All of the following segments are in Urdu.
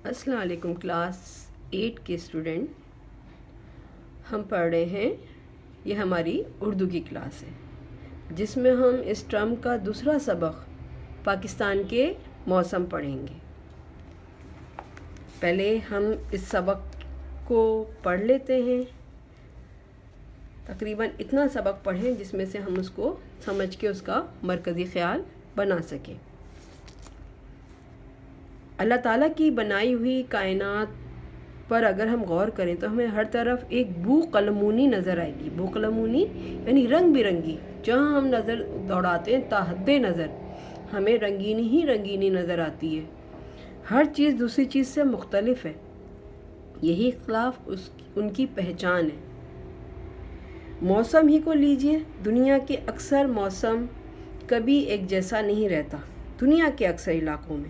السلام علیکم کلاس 8 کے اسٹوڈنٹ. ہم پڑھ رہے ہیں، یہ ہماری اردو کی کلاس ہے جس میں ہم اس ٹرم کا دوسرا سبق پاکستان کے موسم پڑھیں گے. پہلے ہم اس سبق کو پڑھ لیتے ہیں، تقریباً اتنا سبق پڑھیں جس میں سے ہم اس کو سمجھ کے اس کا مرکزی خیال بنا سکیں. اللہ تعالیٰ کی بنائی ہوئی کائنات پر اگر ہم غور کریں تو ہمیں ہر طرف ایک بو قلمونی نظر آئے گی. بو قلمونی یعنی رنگ برنگی. جہاں ہم نظر دوڑاتے ہیں تا حد نظر ہمیں رنگینی ہی رنگینی نظر آتی ہے. ہر چیز دوسری چیز سے مختلف ہے. یہی اختلاف ان کی پہچان ہے. موسم ہی کو لیجئے، دنیا کے اکثر موسم کبھی ایک جیسا نہیں رہتا. دنیا کے اکثر علاقوں میں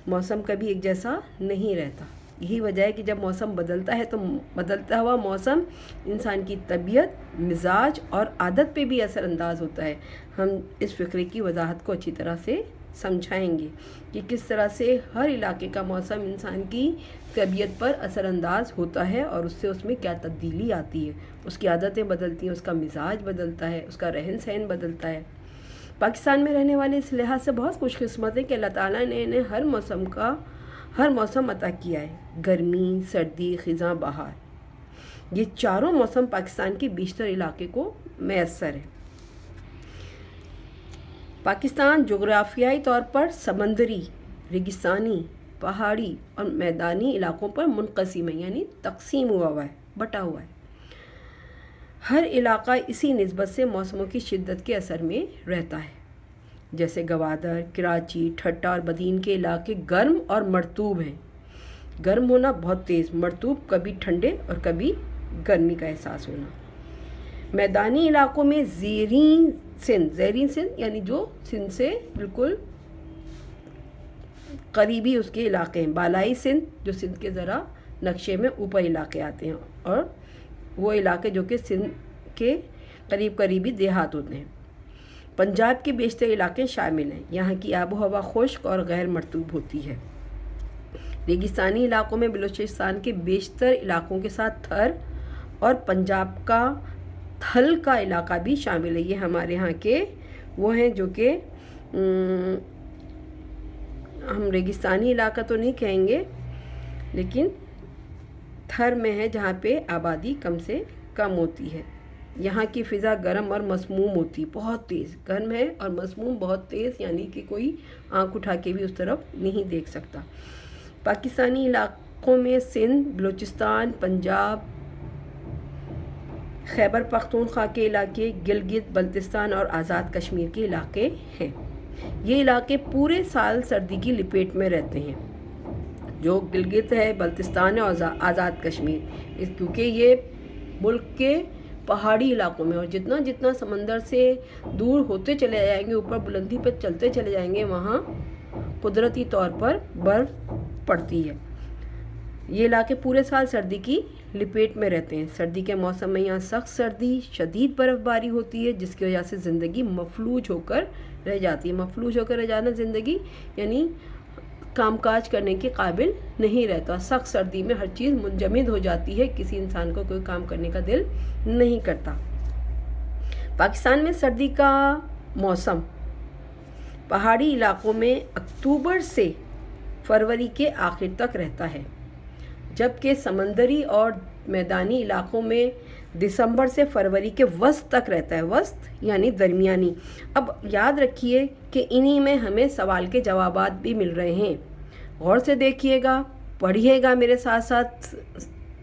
موسم کبھی ایک جیسا نہیں رہتا. یہی وجہ ہے کہ جب موسم بدلتا ہے تو بدلتا ہوا موسم انسان کی طبیعت، مزاج اور عادت پہ بھی اثر انداز ہوتا ہے. ہم اس فقرے کی وضاحت کو اچھی طرح سے سمجھائیں گے کہ کس طرح سے ہر علاقے کا موسم انسان کی طبیعت پر اثر انداز ہوتا ہے اور اس میں کیا تبدیلی آتی ہے. اس کی عادتیں بدلتی ہیں، اس کا مزاج بدلتا ہے، اس کا رہن سہن بدلتا ہے. پاکستان میں رہنے والے اس لحاظ سے بہت خوش قسمت ہیں کہ اللہ تعالیٰ نے انہیں ہر موسم عطا کیا ہے. گرمی، سردی، خزاں، بہار، یہ چاروں موسم پاکستان کے بیشتر علاقے کو میسر ہے. پاکستان جغرافیائی طور پر سمندری، ریگستانی، پہاڑی اور میدانی علاقوں پر منقسم ہے، یعنی تقسیم ہوا ہے، بٹا ہوا ہے. ہر علاقہ اسی نسبت سے موسموں کی شدت کے اثر میں رہتا ہے. جیسے گوادر، کراچی، ٹھٹہ اور بدین کے علاقے گرم اور مرطوب ہیں. گرم ہونا بہت تیز، مرطوب کبھی ٹھنڈے اور کبھی گرمی کا احساس ہونا. میدانی علاقوں میں زیرین سندھ یعنی جو سندھ سے بالکل قریبی اس کے علاقے ہیں. بالائی سندھ جو سندھ کے ذرا نقشے میں اوپر علاقے آتے ہیں، اور وہ علاقے جو کہ سندھ کے قریبی دیہات ہوتے ہیں. پنجاب کے بیشتر علاقے شامل ہیں. یہاں کی آب و ہوا خشک اور غیر مرطوب ہوتی ہے. ریگستانی علاقوں میں بلوچستان کے بیشتر علاقوں کے ساتھ تھر اور پنجاب کا تھل کا علاقہ بھی شامل ہے. یہ ہمارے ہاں کے وہ ہیں جو کہ ہم ریگستانی علاقہ تو نہیں کہیں گے، لیکن تھر میں ہے جہاں پہ آبادی کم سے کم ہوتی ہے. یہاں کی فضا گرم اور مسموم ہوتی، بہت تیز گرم ہے اور مسموم بہت تیز، یعنی کہ کوئی آنکھ اٹھا کے بھی اس طرف نہیں دیکھ سکتا. پاکستانی علاقوں میں سندھ، بلوچستان، پنجاب، خیبر پختونخوا کے علاقے، گلگت بلتستان اور آزاد کشمیر کے علاقے ہیں. یہ علاقے پورے سال سردی کی لپیٹ میں رہتے ہیں. جو گلگت ہے، بلتستان ہے اور آزاد کشمیر، کیونکہ یہ ملک کے پہاڑی علاقوں میں، اور جتنا سمندر سے دور ہوتے چلے جائیں گے، اوپر بلندی پہ چلتے چلے جائیں گے، وہاں قدرتی طور پر برف پڑتی ہے. یہ علاقے پورے سال سردی کی لپیٹ میں رہتے ہیں. سردی کے موسم میں یہاں سخت سردی، شدید برف باری ہوتی ہے، جس کی وجہ سے زندگی مفلوج ہو کر رہ جاتی ہے. مفلوج ہو کر رہ جانا زندگی یعنی کام کاج کرنے کے قابل نہیں رہتا. سخت سردی میں ہر چیز منجمد ہو جاتی ہے، کسی انسان کو کوئی کام کرنے کا دل نہیں کرتا. پاکستان میں سردی کا موسم پہاڑی علاقوں میں اکتوبر سے فروری کے آخر تک رہتا ہے، جبکہ سمندری اور میدانی علاقوں میں دسمبر سے فروری کے وسط تک رہتا ہے. وسط یعنی درمیانی. اب یاد رکھیے کہ انہی میں ہمیں سوال کے جوابات بھی مل رہے ہیں. غور سے دیکھیے گا، پڑھیے گا میرے ساتھ ساتھ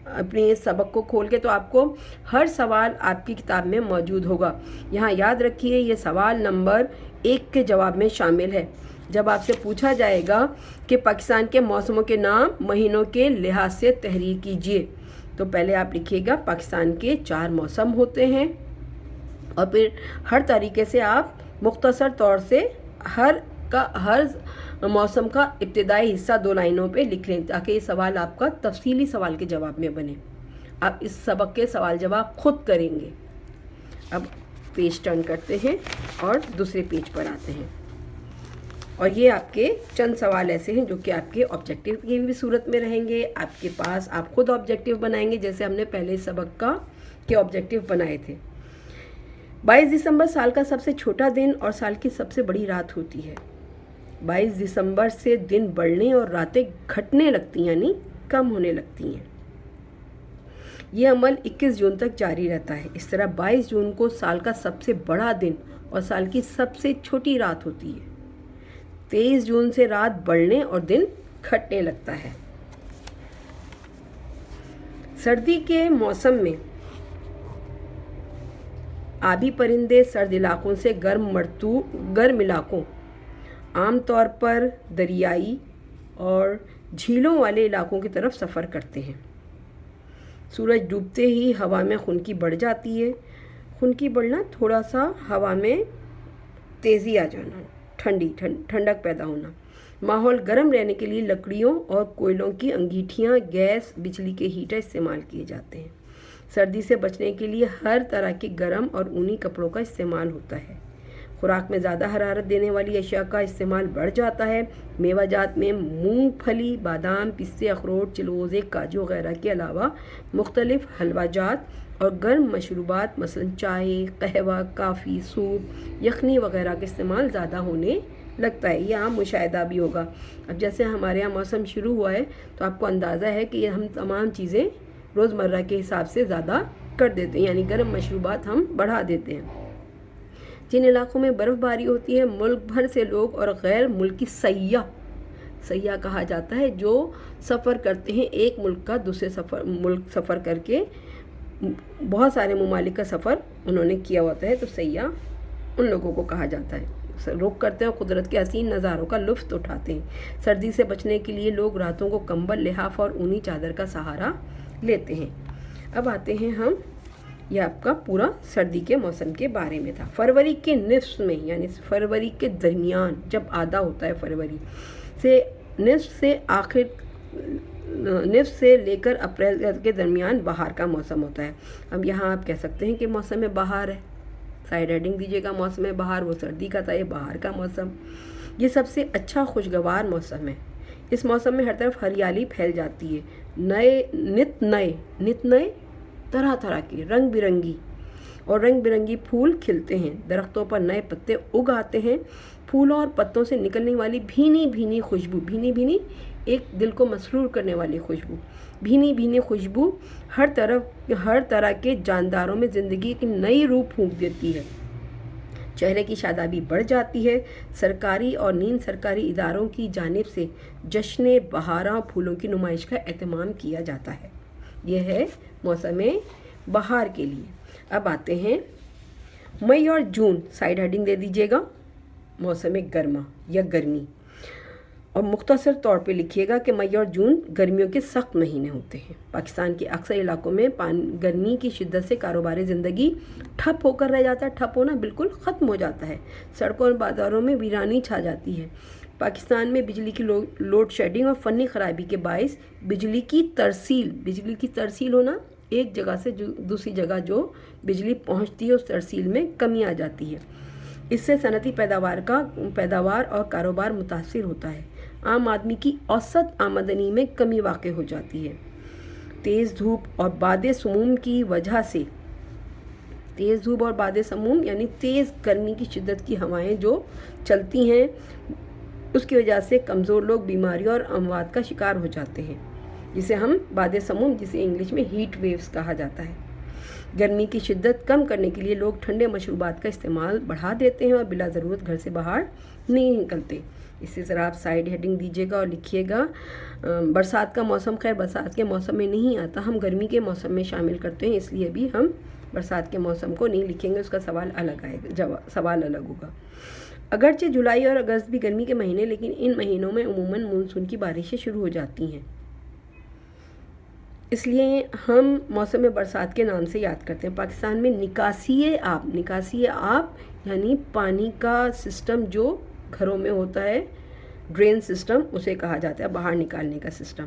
اپنے اس سبق کو کھول کے، تو آپ کو ہر سوال آپ کی کتاب میں موجود ہوگا. یہاں یاد رکھیے یہ سوال نمبر 1 کے جواب میں شامل ہے. جب آپ سے پوچھا جائے گا کہ پاکستان کے موسموں کے نام مہینوں کے لحاظ سے تحریر کیجیے، تو پہلے آپ لکھیے گا پاکستان کے 4 موسم ہوتے ہیں، اور پھر ہر طریقے سے آپ مختصر طور سے ہر موسم کا ابتدائی حصہ 2 لائنوں پہ لکھ لیں، تاکہ یہ سوال آپ کا تفصیلی سوال کے جواب میں بنے. آپ اس سبق کے سوال جواب خود کریں گے. اب پیج ٹرن کرتے ہیں اور دوسرے پیج پر آتے ہیں. اور یہ آپ کے چند سوال ایسے ہیں جو کہ آپ کے آبجیکٹیو کی بھی صورت میں رہیں گے. آپ کے پاس آپ خود آبجیکٹیو بنائیں گے جیسے ہم نے پہلے سبق کا کے آبجیکٹیو بنائے تھے. 22 دسمبر سال کا سب سے چھوٹا دن اور سال کی سب سے بڑی رات ہوتی ہے. 22 دسمبر سے دن بڑھنے اور راتیں گھٹنے لگتی ہیں یعنی کم ہونے لگتی ہیں. یہ عمل 21 جون تک جاری رہتا ہے. اس طرح 22 جون کو سال کا سب سے بڑا دن اور سال کی سب سے چھوٹی رات ہوتی ہے. 23 جون سے رات بڑھنے اور دن گھٹنے لگتا ہے. سردی کے موسم میں آبی پرندے سرد علاقوں سے گرم علاقوں عام طور پر دریائی اور جھیلوں والے علاقوں کی طرف سفر کرتے ہیں. سورج ڈوبتے ہی ہوا میں خنکی بڑھ جاتی ہے. خنکی بڑھنا تھوڑا سا ہوا میں تیزی آ جانا، ٹھنڈک پیدا ہونا. ماحول گرم رہنے کے لیے لکڑیوں اور کوئلوں کی انگیٹھیاں، گیس، بجلی کے ہیٹر استعمال کیے جاتے ہیں. سردی سے بچنے کے لیے ہر طرح کے گرم اور اونی کپڑوں کا استعمال ہوتا ہے. خوراک میں زیادہ حرارت دینے والی اشیاء کا استعمال بڑھ جاتا ہے. میوہ جات میں مونگ پھلی، بادام، پستے، اخروٹ، چلوزے، کاجو وغیرہ کے علاوہ مختلف حلوہ جات اور گرم مشروبات مثلا چائے، قہوہ، کافی، سوپ، یخنی وغیرہ کا استعمال زیادہ ہونے لگتا ہے. یہ عام مشاہدہ بھی ہوگا. اب جیسے ہمارے یہاں موسم شروع ہوا ہے تو آپ کو اندازہ ہے کہ ہم تمام چیزیں روزمرہ کے حساب سے زیادہ کر دیتے ہیں، یعنی گرم مشروبات ہم بڑھا دیتے ہیں. جن علاقوں میں برف باری ہوتی ہے ملک بھر سے لوگ اور غیر ملکی سیاح کہا جاتا ہے جو سفر کرتے ہیں. ایک ملک کا دوسرے ملک سفر کر کے بہت سارے ممالک کا سفر انہوں نے کیا ہوتا ہے تو سیاح ان لوگوں کو کہا جاتا ہے. رخ کرتے ہیں، قدرت کے حسین نظاروں کا لطف اٹھاتے ہیں. سردی سے بچنے کے لیے لوگ راتوں کو کمبل، لحاف اور اونی چادر کا سہارا لیتے ہیں. اب آتے ہیں ہم، یہ آپ کا پورا سردی کے موسم کے بارے میں تھا. فروری کے نصف میں یعنی فروری کے درمیان جب آدھا ہوتا ہے فروری سے نصف سے لے کر اپریل کے درمیان بہار کا موسم ہوتا ہے. اب یہاں آپ کہہ سکتے ہیں کہ موسم بہار ہے. سائڈ ہیڈنگ دیجیے گا، موسم بہار وہ سردی کا تھا، یہ بہار کا موسم. یہ سب سے اچھا خوشگوار موسم ہے. اس موسم میں ہر طرف ہریالی پھیل جاتی ہے. نت نئے طرح طرح کے رنگ برنگی پھول کھلتے ہیں. درختوں پر نئے پتے اگ آتے ہیں. پھولوں اور پتوں سے نکلنے والی بھینی خوشبو، بھینی ایک دل کو مسرور کرنے والی خوشبو، بھینی خوشبو ہر طرح کے جانداروں میں زندگی کی نئی روح پھونک دیتی ہے. چہرے کی شادابی بڑھ جاتی ہے. سرکاری اور نیم سرکاری اداروں کی جانب سے جشن بہاراں پھولوں کی نمائش کا اہتمام کیا جاتا ہے. یہ ہے موسم بہار کے لیے. اب آتے ہیں مئی اور جون. سائڈ ہیڈنگ دے دیجیے گا موسم گرما یا گرمی، اور مختصر طور پہ لکھیے گا کہ مئی اور جون گرمیوں کے سخت مہینے ہوتے ہیں. پاکستان کے اکثر علاقوں میں گرمی کی شدت سے کاروباری زندگی ٹھپ ہو کر رہ جاتا ہے. ٹھپ ہونا بالکل ختم ہو جاتا ہے. سڑکوں اور بازاروں میں ویرانی چھا جاتی ہے. پاکستان میں بجلی کی لوڈ شیڈنگ اور فنی خرابی کے باعث بجلی کی ترسیل ہونا، ایک جگہ سے دوسری جگہ جو بجلی پہنچتی ہے اس ترسیل میں کمی آ جاتی ہے. اس سے صنعتی پیداوار اور کاروبار متاثر ہوتا ہے. عام آدمی کی اوسط آمدنی میں کمی واقع ہو جاتی ہے. تیز دھوپ اور باد سموم یعنی تیز گرمی کی شدت کی ہوائیں جو چلتی ہیں اس کی وجہ سے کمزور لوگ بیماریوں اور اموات کا شکار ہو جاتے ہیں، جسے ہم باد سموم، جسے انگلش میں ہیٹ ویوز کہا جاتا ہے. گرمی کی شدت کم کرنے کے لیے لوگ ٹھنڈے مشروبات کا استعمال بڑھا دیتے ہیں اور بلا ضرورت گھر سے باہر نہیں نکلتے. اسی طرح آپ سائڈ ہیڈنگ دیجیے گا اور لکھیے گا برسات کا موسم. خیر برسات کے موسم میں نہیں آتا، ہم گرمی کے موسم میں شامل کرتے ہیں، اس لیے بھی ہم برسات کے موسم کو نہیں لکھیں گے، اس کا سوال الگ ہوگا. اگرچہ جولائی اور اگست بھی گرمی کے مہینے، لیکن ان مہینوں میں عموماً مونسون کی بارشیں شروع ہو جاتی ہیں، اس لیے ہم موسم برسات کے نام سے یاد کرتے ہیں. پاکستان میں نکاسی آب یعنی پانی کا سسٹم جو گھروں میں ہوتا ہے، ڈرین سسٹم، اسے کہا جاتا ہے باہر نکالنے کا سسٹم.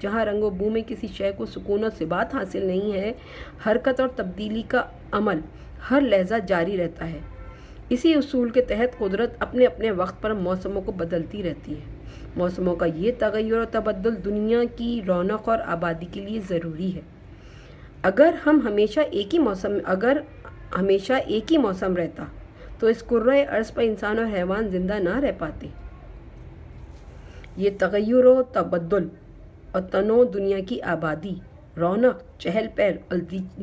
جہاں رنگ و بو میں کسی شے کو سکون اور ثبات حاصل نہیں ہے، حرکت اور تبدیلی کا عمل ہر لحظہ جاری رہتا ہے۔ اسی اصول کے تحت قدرت اپنے اپنے وقت پر موسموں کو بدلتی رہتی ہے۔ موسموں کا یہ تغیر و تبدل دنیا کی رونق اور آبادی کے لیے ضروری ہے۔ اگر ہمیشہ ایک ہی موسم رہتا تو اس کرۂ ارض پر انسان اور حیوان زندہ نہ رہ پاتے۔ یہ تغیر و تبدل اور تنوع دنیا کی آبادی، رونق، چہل پہل اور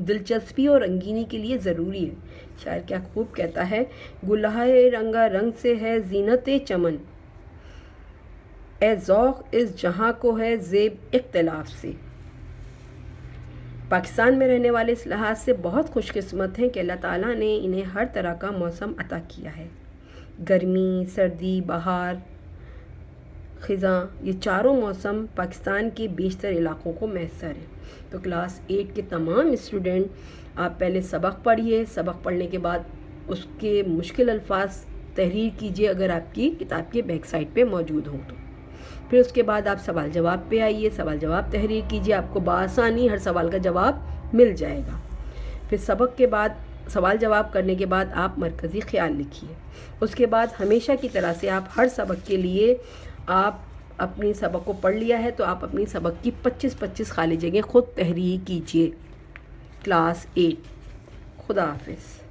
دلچسپی اور رنگینی کے لیے ضروری ہے۔ شاعر کیا خوب کہتا ہے، گلہائے رنگا رنگ سے ہے زینت چمن، اے ذوق اس جہاں کو ہے زیب اختلاف سے۔ پاکستان میں رہنے والے اس لحاظ سے بہت خوش قسمت ہیں کہ اللہ تعالیٰ نے انہیں ہر طرح کا موسم عطا کیا ہے۔ گرمی، سردی، بہار، خزاں، یہ چاروں موسم پاکستان کے بیشتر علاقوں کو میسر ہیں۔ تو کلاس 8 کے تمام اسٹوڈنٹ، آپ پہلے سبق پڑھیے، سبق پڑھنے کے بعد اس کے مشکل الفاظ تحریر کیجیے اگر آپ کی کتاب کے بیک سائڈ پہ موجود ہوں تو۔ پھر اس کے بعد آپ سوال جواب پہ آئیے، سوال جواب تحریر کیجیے، آپ کو بآسانی ہر سوال کا جواب مل جائے گا۔ پھر سبق کے بعد سوال جواب کرنے کے بعد آپ مرکزی خیال لکھیے۔ اس کے بعد ہمیشہ کی طرح سے آپ ہر سبق کے لیے آپ اپنی سبق کو پڑھ لیا ہے تو آپ اپنی سبق کی 25 خالی جگہیں خود تحریر کیجیے۔ کلاس 8۔ خدا حافظ۔